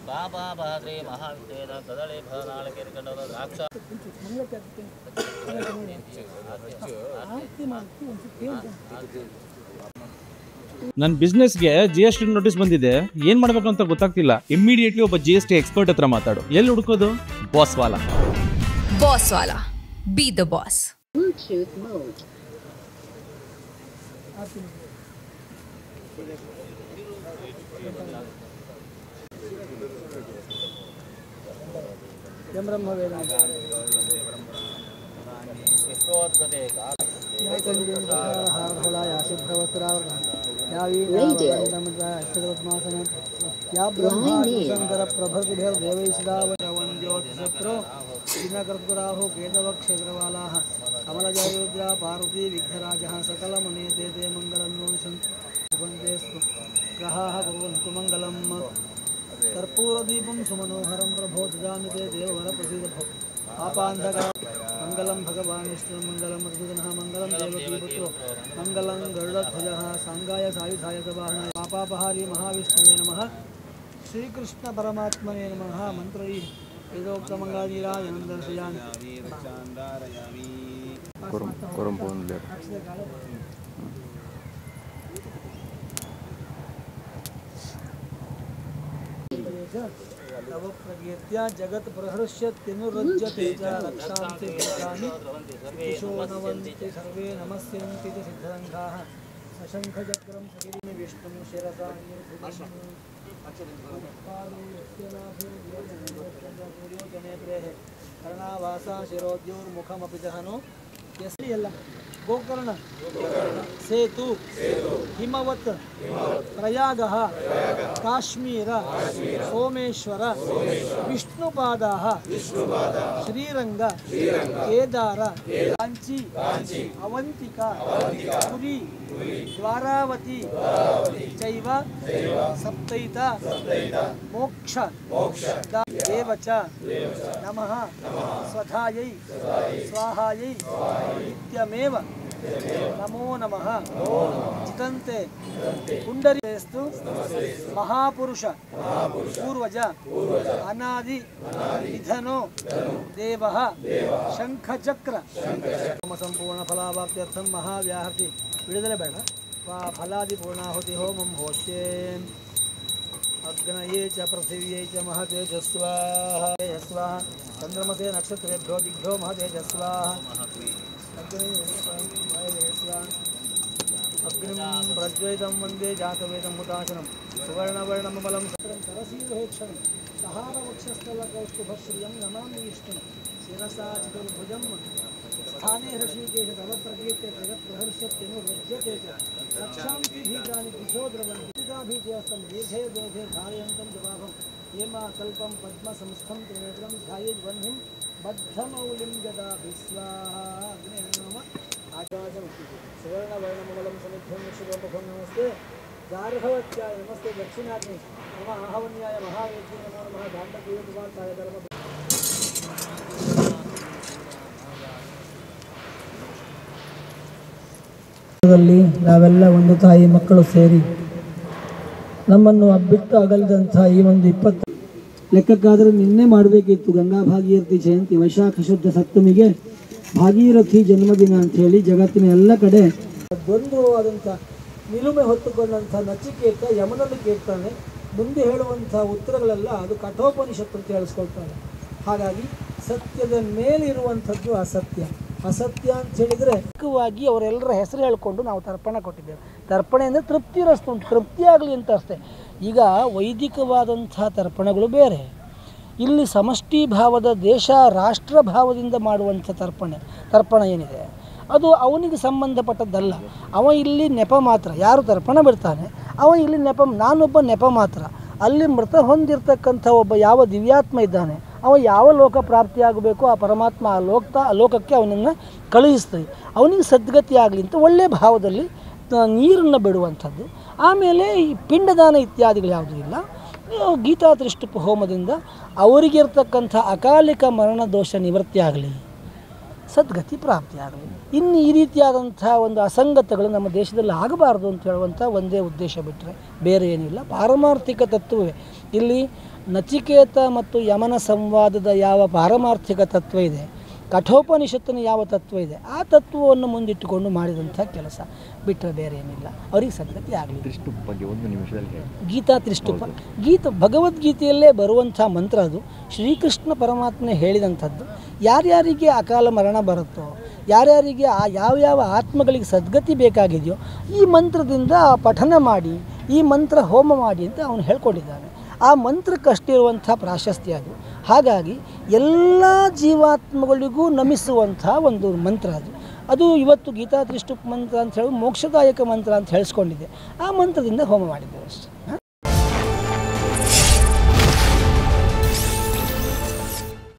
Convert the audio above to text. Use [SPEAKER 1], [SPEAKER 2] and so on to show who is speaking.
[SPEAKER 1] ಬಾಬಾ ಬಾದ್ರಿ ಮಹಾವಿದ್ಯದ ಕದಳಿ ಭನಾಳಕೇರಿ ಕಂಡದ ದ್ರಾಕ್ಷ
[SPEAKER 2] ನನ್ನ ಬಿಸ್ನೆಸ್ಗೆ GST notice ಬಂದಿದೆ, ಏನ್ ಮಾಡ್ಬೇಕು ಅಂತ ಗೊತ್ತಾಗ್ತಿಲ್ಲ. ಇಮಿಡಿಯೇಟ್ಲಿ ಒಬ್ಬ GST ಎಕ್ಸ್ಪರ್ಟ್ ಹತ್ರ ಮಾತಾಡು. ಎಲ್ಲಿ ಹುಡುಕೋದು? ಬಾಸ್ವಾಲಾ.
[SPEAKER 3] ಬಾಸ್ವಾಲಾ, ಬಿ ದ ಬಾಸ್.
[SPEAKER 4] कमलजयोद्रा पार्वती विघ्नराजः सकलमुने ते ते मङ्गलम् ग्रहाः कुर्वन्तु मङ्गलम् कर्पूरदीपं सुमनोहरं प्रभो ददामि ते देववरप्रसीद भो पापान्धकः मङ्गलं भगवान् विष्णु मङ्गलं मधुसूदनः मङ्गलं देवकीपुत्रो मङ्गलं गरुडध्वजः साङ्गाय सायुधाय वाहनाय पापापहारी महाविष्णवे नमः श्रीकृष्णपरमात्मने नमः मन्त्रैः वेदोक्तमङ्गलानीराजनं दर्शयामि तव प्रकीर्त्या जगत् प्रहर्ष्यत्यनुरज्यते च रक्षांसि भूतानि दिशो नवन्ति सर्वे नमस्यन्ति च सिद्धसङ्घाः सशङ्खचक्रं सगिरिं विष्णुं शिरसा कर्णावासा शिरोद्योर्मुखमपि जहनो यस्ति अल्ल गोकर्ण सेतु हिमवत् प्रयागः काश्मीर सोमेश्वर विष्णुपादाः श्रीरंग केदार कांची अवंतिका पुरी द्वारावती चैव सप्तैता मोक्ष देवच नमः स्वधायै स्वाहायै नित्यमेव नमो नमः चितन्ते पुंडरीकेस्तु महापुरुष पूर्वज अनादि निधनो देवः शंखचक्र संपूर्ण फलावाप्त्यर्थं महाव्याहृति बिडुदले बेड फलादि पूर्णाहुति होमं होष्येन् अग्नये च पृथिव्यै च महतेजस्वाहा स्वाहा चंद्रमसे नक्षत्रेभ्यो दिग्भ्यो महतेजस्वाहा अग्निं प्रज्वलितं वन्दे जातवेदं मुताशनं सुवर्णवर्णममलं सत्रं तरसीरहेक्षणं सहारवक्षस्थलकौस्तुभश्रियं नमामि विष्णुं शिरसा चतुर्भुजं स्थाने ऋषिकेश तव प्रकीर्ते जगत्प्रहर्ष्यत्यनुरज्यते च रक्षांसि भीतानि दिशो द्रवन्ति भीत्यास्तं दीर्घे दोघे धारयन्तं जवाभं हेमाकल्पं पद्मसंस्थं त्रिनेत्रं ध्यायेद्वह्निं बद्धमौलिं गदा विस्वाहा अग्ने नमः आकाशं सुवर्णवर्णममलं समिद्धं विश्वमुखं नमस्ते गार्हवत्याय नमस्ते दक्षिणाग्नि नमः आहवन्याय महावेद्ये नमो नमः दाण्डकीयकुमार्ताय धर्म ನಾವೆಲ್ಲ ಒಂದು ತಾಯಿ ಮಕ್ಕಳು ಸೇರಿ ನಮ್ಮನ್ನು ಬಿಟ್ಟು ಅಗಲದಂಥ ಈ ಒಂದು 20 ಲೆಕ್ಕಕ್ಕಾದರೆ ನಿನ್ನೆ ಮಾಡಬೇಕಿತ್ತು ಗಂಗಾ ಭಾಗೀರಥಿ ಜಯಂತಿ ವೈಶಾಖ ಶುದ್ಧ ಸಪ್ತಮಿಗೆ ಭಾಗೀರಥಿ ಜನ್ಮದಿನ ಅಂತ ಹೇಳಿ ಜಗತ್ತಿನ ಎಲ್ಲ ಕಡೆ ದ್ವಂದ್ವವಾದಂಥ ನಿಲುಮೆ ಹೊತ್ತುಕೊಂಡಂಥ ನಚಿಕೇತ ಯಮನಲ್ಲಿ ಕೇಳ್ತಾನೆ ಮುಂದೆ ಹೇಳುವಂಥ ಉತ್ತರಗಳೆಲ್ಲ ಅದು ಕಠೋಪನಿಷತ್ತು ಅಂತ ಹೇಳಿಸ್ಕೊಳ್ತಾನೆ. ಹಾಗಾಗಿ ಸತ್ಯದ ಮೇಲಿರುವಂಥದ್ದು ಅಸತ್ಯ. ಅಸತ್ಯ ಅಂತ ಹೇಳಿದರೆ ಮುಖ್ಯವಾಗಿ ಅವರೆಲ್ಲರ ಹೆಸರು ಹೇಳಿಕೊಂಡು ನಾವು ತರ್ಪಣ ಕೊಟ್ಟಿದ್ದೇವೆ. ತರ್ಪಣೆ ಅಂದರೆ ತೃಪ್ತಿರಸ್ತು, ತೃಪ್ತಿ ಆಗಲಿ ಅಂತ ಅಷ್ಟೇ. ಈಗ ವೈದಿಕವಾದಂಥ ತರ್ಪಣಗಳು ಬೇರೆ, ಇಲ್ಲಿ ಸಮಷ್ಟಿ ಭಾವದ ದೇಶ ರಾಷ್ಟ್ರ ಭಾವದಿಂದ ಮಾಡುವಂಥ ತರ್ಪಣ ಏನಿದೆ ಅದು ಅವನಿಗೆ ಸಂಬಂಧಪಟ್ಟದ್ದಲ್ಲ. ಅವ ಇಲ್ಲಿ ನೆಪ ಮಾತ್ರ. ಯಾರು ತರ್ಪಣ ಬಿಡ್ತಾನೆ ಅವ ಇಲ್ಲಿ ನಾನೊಬ್ಬ ನೆಪ ಮಾತ್ರ. ಅಲ್ಲಿ ಮೃತ ಹೊಂದಿರತಕ್ಕಂಥ ಒಬ್ಬ ಯಾವ ದಿವ್ಯಾತ್ಮ ಇದ್ದಾನೆ ಅವ ಯಾವ ಲೋಕ ಪ್ರಾಪ್ತಿಯಾಗಬೇಕು ಆ ಪರಮಾತ್ಮ ಆ ಲೋಕಕ್ಕೆ ಅವನನ್ನು ಕಳುಹಿಸ್ತದೆ. ಅವನಿಗೆ ಸದ್ಗತಿ ಆಗಲಿ ಅಂತ ಒಳ್ಳೆಯ ಭಾವದಲ್ಲಿ ನೀರನ್ನು ಬಿಡುವಂಥದ್ದು. ಆಮೇಲೆ ಈ ಪಿಂಡದಾನ ಇತ್ಯಾದಿಗಳು ಯಾವುದೂ ಇಲ್ಲ. ಗೀತಾ ತ್ರಿಷ್ಟುಪ ಹೋಮದಿಂದ ಅವರಿಗಿರ್ತಕ್ಕಂಥ ಅಕಾಲಿಕ ಮರಣ ದೋಷ ನಿವೃತ್ತಿ ಆಗಲಿ, ಸದ್ಗತಿ ಪ್ರಾಪ್ತಿಯಾಗಲಿ. ಇನ್ನು ಈ ರೀತಿಯಾದಂಥ ಒಂದು ಅಸಂಗತಗಳು ನಮ್ಮ ದೇಶದಲ್ಲಿ ಆಗಬಾರ್ದು ಅಂತ ಹೇಳುವಂಥ ಒಂದೇ ಉದ್ದೇಶ ಬಿಟ್ಟರೆ ಬೇರೆ ಏನಿಲ್ಲ. ಪಾರಮಾರ್ಥಿಕ ತತ್ವವೇ ಇಲ್ಲಿ ನಚಿಕೇತ ಮತ್ತು ಯಮನ ಸಂವಾದದ ಯಾವ ಪಾರಮಾರ್ಥಿಕ ತತ್ವ ಇದೆ, ಕಠೋಪನಿಷತ್ತಿನ ಯಾವ ತತ್ವ ಇದೆ, ಆ ತತ್ವವನ್ನು ಮುಂದಿಟ್ಟುಕೊಂಡು ಮಾಡಿದಂಥ ಕೆಲಸ ಬಿಟ್ಟರೆ ಬೇರೆ ಏನಿಲ್ಲ. ಅವರಿಗೆ ಸದ್ಗತಿ ಆಗಲಿ. ಗೀತಾ ತ್ರಿಷ್ಟುಪ ಭಗವದ್ಗೀತೆಯಲ್ಲೇ ಬರುವಂಥ ಮಂತ್ರ. ಅದು ಶ್ರೀಕೃಷ್ಣ ಪರಮಾತ್ಮನೆ ಹೇಳಿದಂಥದ್ದು. ಯಾರ್ಯಾರಿಗೆ ಅಕಾಲ ಮರಣ ಬರುತ್ತೋ, ಯಾರ್ಯಾರಿಗೆ ಯಾವ್ಯಾವ ಆತ್ಮಗಳಿಗೆ ಸದ್ಗತಿ ಬೇಕಾಗಿದೆಯೋ ಈ ಮಂತ್ರದಿಂದ ಪಠನ ಮಾಡಿ, ಈ ಮಂತ್ರ ಹೋಮ ಮಾಡಿ ಅಂತ ಅವನು ಹೇಳ್ಕೊಂಡಿದ್ದಾನೆ. ಆ ಮಂತ್ರಕ್ಕಷ್ಟಿರುವಂಥ ಪ್ರಾಶಸ್ತ್ಯ ಅದು. ಹಾಗಾಗಿ ಎಲ್ಲ ಜೀವಾತ್ಮಗಳಿಗೂ ನಮಿಸುವಂಥ ಒಂದು ಮಂತ್ರ ಅದು ಇವತ್ತು ಗೀತಾ ತ್ರಿಷ್ಟುಪ್ ಮಂತ್ರ ಅಂತ ಹೇಳಿ ಮೋಕ್ಷದಾಯಕ ಮಂತ್ರ ಅಂತ ಹೇಳಿಸ್ಕೊಂಡಿದೆ. ಆ ಮಂತ್ರದಿಂದ ಹೋಮ ಮಾಡಿದ್ದೇವೆ ಅಷ್ಟೇ.